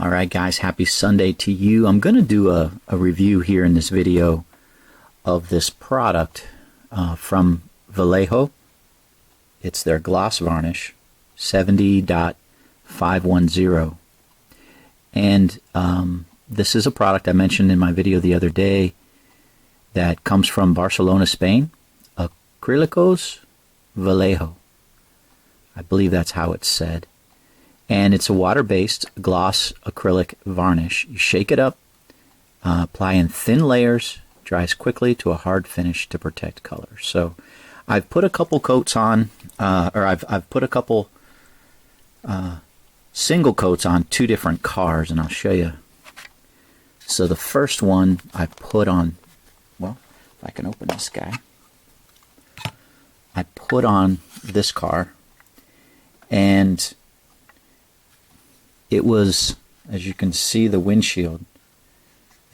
Alright guys, happy Sunday to you. I'm going to do a review here in this video of this product from Vallejo. It's their gloss varnish 70.510, and this is a product I mentioned in my video the other day that comes from Barcelona, Spain. Acrylicos Vallejo, I believe that's how it's said. And it's a water-based gloss acrylic varnish. You shake it up, apply in thin layers, dries quickly to a hard finish to protect color. So I've put a couple coats on, I've put a couple single coats on two different cars, and I'll show you. So the first one I put on, well, if I can open this guy, I put on this car, and it was, as you can see, the windshield,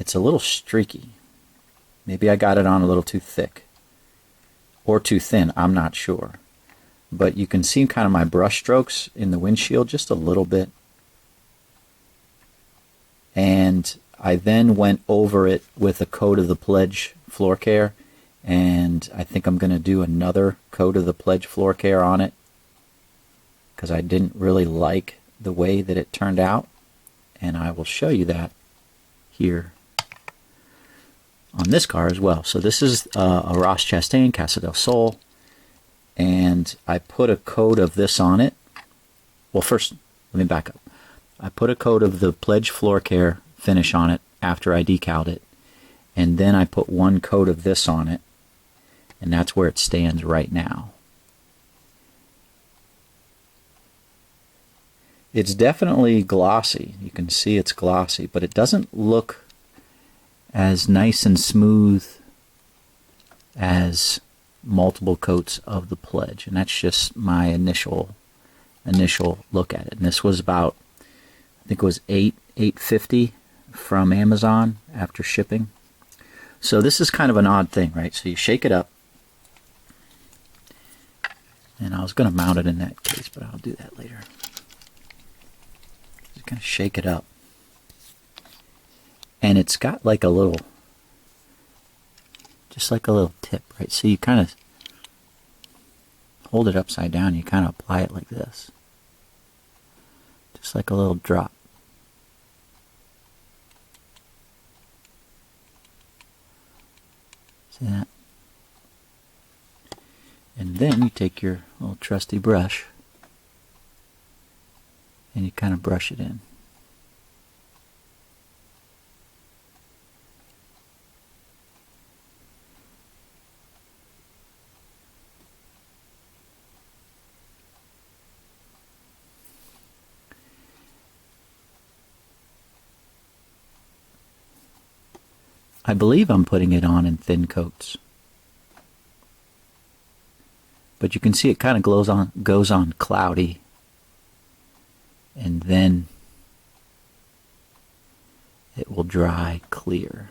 it's a little streaky. Maybe I got it on a little too thick or too thin, I'm not sure. But you can see kind of my brush strokes in the windshield just a little bit. And I then went over it with a coat of the Pledge Floor Care, and I think I'm going to do another coat of the Pledge Floor Care on it because I didn't really like the way that it turned out, and I will show you that here on this car as well. So this is a Ross Chastain Casa del Sol, and I put a coat of this on it. Well, first let me back up. I put a coat of the Pledge Floor Care finish on it after I decaled it, and then I put one coat of this on it, and that's where it stands right now. It's definitely glossy. You can see it's glossy, but it doesn't look as nice and smooth as multiple coats of the Pledge, and that's just my initial look at it. And this was about, I think it was $8.50 from Amazon after shipping. So this is kind of an odd thing, right? So you shake it up, and I was going to mount it in that case, but I'll do that later. Kind of shake it up, and it's got like a little, just like a little tip, right? So you kind of hold it upside down, you kind of apply it like this, just like a little drop. See that? And then you take your little trusty brush and you kind of brush it in. I believe I'm putting it on in thin coats, but you can see it kind of goes on cloudy, and then it will dry clear.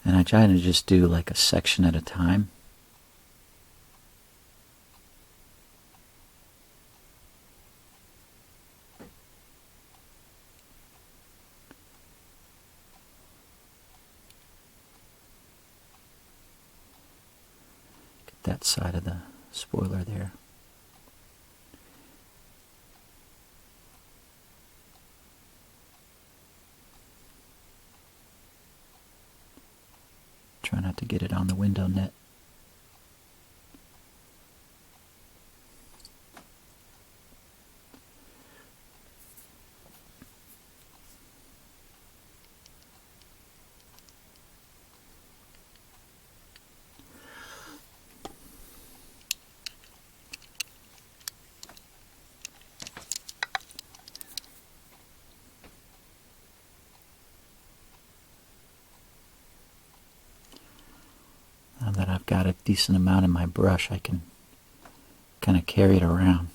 And I try to just do like a section at a time. That side of the spoiler there. Try not to get it on the window net. Now that I've got a decent amount in my brush, I can kind of carry it around.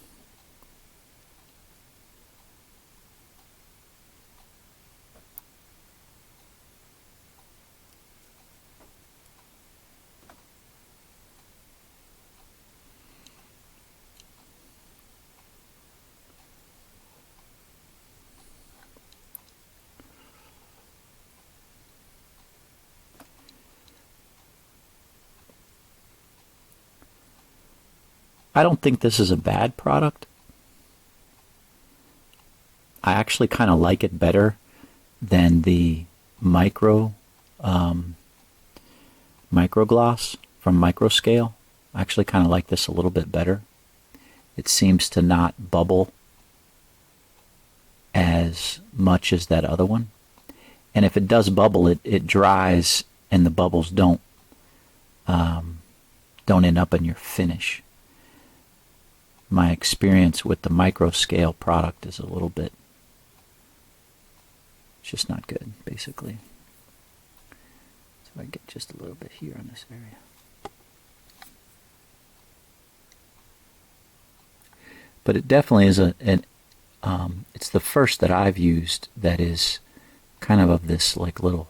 I don't think this is a bad product. I actually kind of like it better than the micro gloss from Microscale. I actually kind of like this a little bit better. It seems to not bubble as much as that other one. And if it does bubble, it dries and the bubbles don't end up in your finish. My experience with the Microscale product is a little bit, it's just not good, basically. So I get just a little bit here on this area. But it definitely is it's the first that I've used that is kind of this like little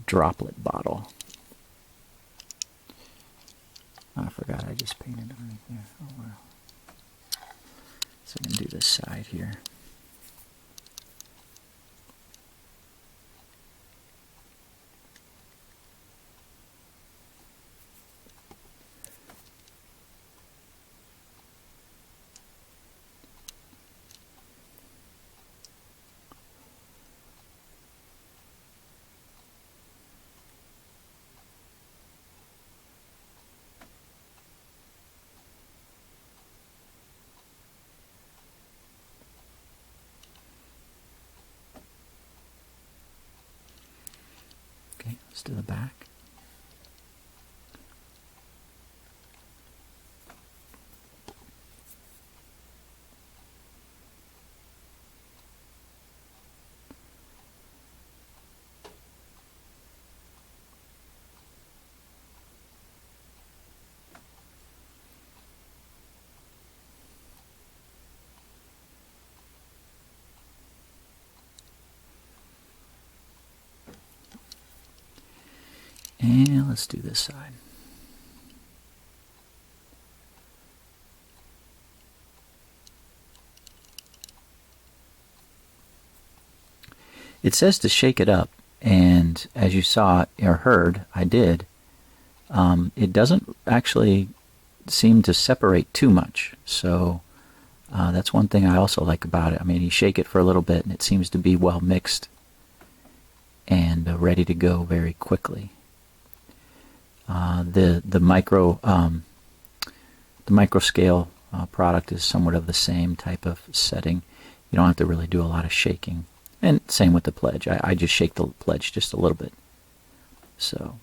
droplet bottle. Oh, I forgot I just painted it right there. Oh well. So I'm going to do this side here. Let's do the back. And let's do this side. It says to shake it up, and as you saw or heard, I did. It doesn't actually seem to separate too much, so that's one thing I also like about it. I mean, you shake it for a little bit, and it seems to be well mixed and ready to go very quickly. The Microscale product is somewhat of the same type of setting. You don't have to really do a lot of shaking. And same with the Pledge. I just shake the Pledge just a little bit. So.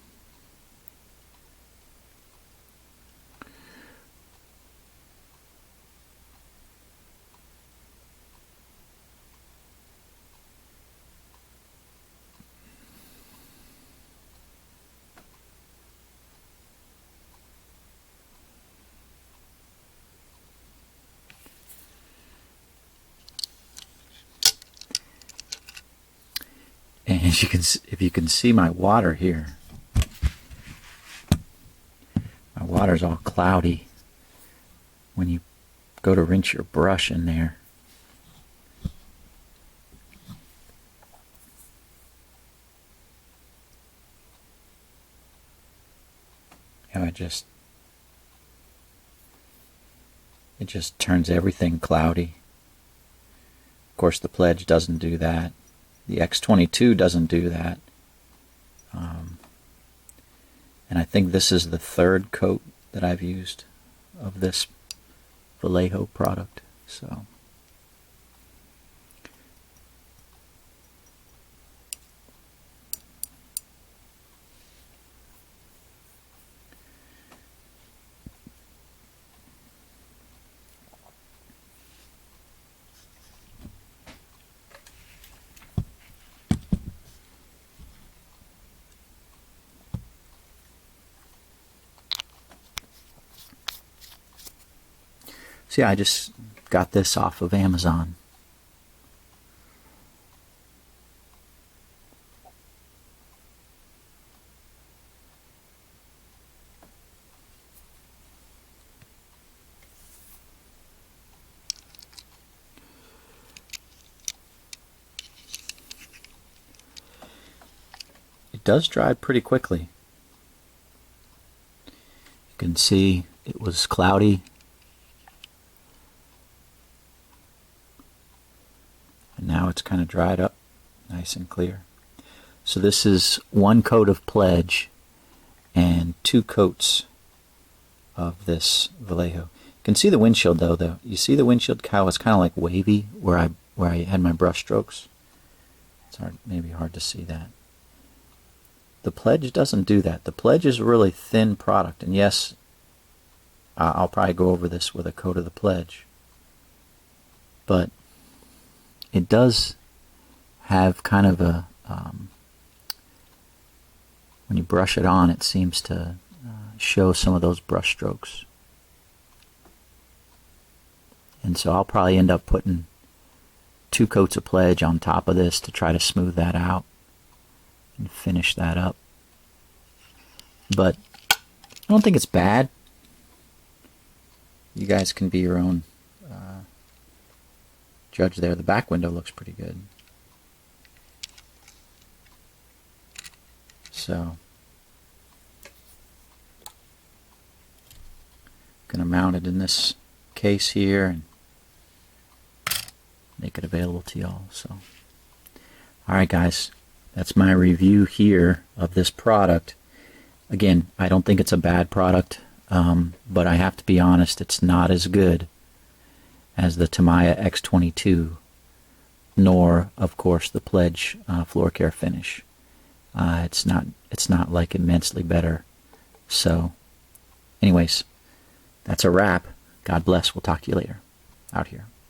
And as you can, if you can see my water here, my water's all cloudy when you go to rinse your brush in there. You know, it just turns everything cloudy. Of course, the Pledge doesn't do that. The X22 doesn't do that. And I think this is the third coat that I've used of this Vallejo product. So. So yeah, I just got this off of Amazon. It does dry pretty quickly. You can see it was cloudy. And now it's kind of dried up, nice and clear. So this is 1 coat of Pledge and 2 coats of this Vallejo. You can see the windshield though. You see the windshield how it's kind of like wavy where I had my brush strokes. It's maybe hard to see that. The Pledge doesn't do that. The Pledge is a really thin product, and yes, I'll probably go over this with a coat of the Pledge, but it does have kind of a when you brush it on, it seems to show some of those brush strokes. And so I'll probably end up putting 2 coats of Pledge on top of this to try to smooth that out and finish that up. But I don't think it's bad. You guys can be your own judge there. The back window looks pretty good. So going to mount it in this case here and make it available to y'all. So alright guys, that's my review here of this product. Again, I don't think it's a bad product, but I have to be honest, it's not as good as the Tamiya X22, nor of course the Pledge floor care finish. It's not like immensely better. So anyways, that's a wrap. God bless. We'll talk to you later. Out here.